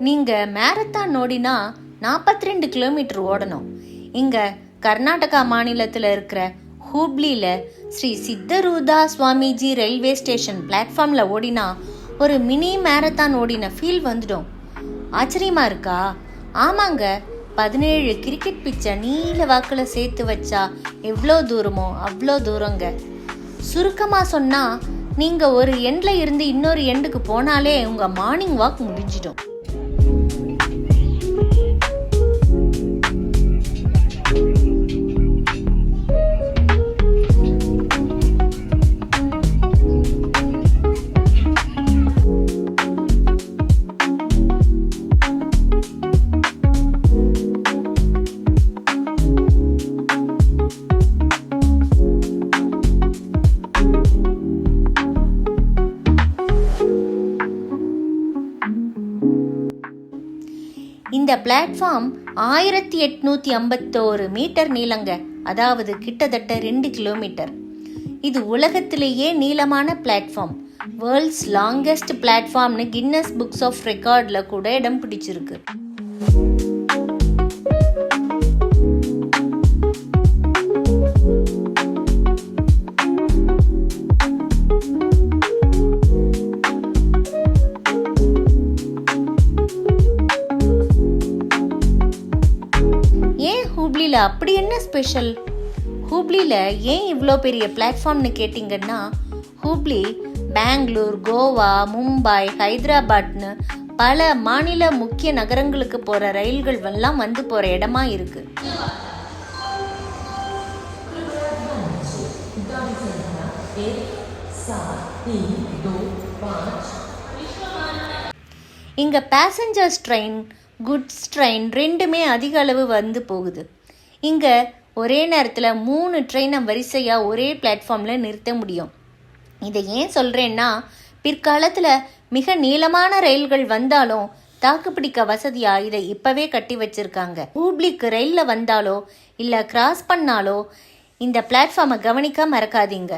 நீங்கள் மேரத்தான் ஓடினா 42 கிலோமீட்டர் ஓடணும். இங்கே கர்நாடகா மாநிலத்தில் இருக்கிற ஹூப்ளியில் ஸ்ரீ சித்தரூதா சுவாமிஜி ரயில்வே ஸ்டேஷன் பிளாட்ஃபார்மில் ஓடினா ஒரு மினி மேரத்தான் ஓடின ஃபீல் வந்துடும். ஆச்சரியமாக இருக்கா? ஆமாங்க, 17 கிரிக்கெட் பிச்சை நீல வாக்கில் சேர்த்து வச்சா எவ்வளோ தூரமோ அவ்வளோ தூரங்க. சுருக்கமாக சொன்னால் நீங்கள் ஒரு எண்டில் இருந்து இன்னொரு எண்டுக்கு போனாலே உங்கள் மார்னிங் வாக் முடிஞ்சிடும். இந்த பிளாட்ஃபார்ம் 1851 மீட்டர் நீளங்க, அதாவது கிட்டத்தட்ட 2 கிலோமீட்டர். இது உலகத்திலேயே நீளமான பிளாட்ஃபார்ம், வேர்ல்ட்ஸ் லாங்கஸ்ட் பிளாட்ஃபார்ம்னு கின்னஸ் புக்ஸ் ஆஃப் ரெக்கார்டில் கூட இடம் பிடிச்சிருக்கு. ஹூப்ளியில் அப்படி என்ன ஸ்பெஷல்? ஹூப்ளியில் ஏன் இவ்வளோ பெரிய பிளாட்ஃபார்ம்னு கேட்டிங்கன்னா, ஹூப்ளி பெங்களூர், கோவா, மும்பை, ஹைதராபாத்னு பல மாநில முக்கிய நகரங்களுக்கு போகிற ரயில்கள் எல்லாம் வந்து போகிற இடமா இருக்கு. இங்கே பேசஞ்சர்ஸ் ட்ரெயின், குட்ஸ் ட்ரெயின் ரெண்டுமே அதிக அளவு வந்து போகுது. இங்கே ஒரே நேரத்தில் 3 ட்ரெயினை வரிசையாக ஒரே பிளாட்ஃபார்மில் நிறுத்த முடியும். இதை ஏன் சொல்கிறேன்னா, பிற்காலத்தில் மிக நீளமான ரயில்கள் வந்தாலும் தாக்குப்பிடிக்க வசதியாக இதை இப்போவே கட்டி வச்சுருக்காங்க. ஹூப்ளிக்கு ரயிலில் வந்தாலோ இல்லை கிராஸ் பண்ணாலோ இந்த பிளாட்ஃபார்மை கவனிக்க மறக்காதீங்க.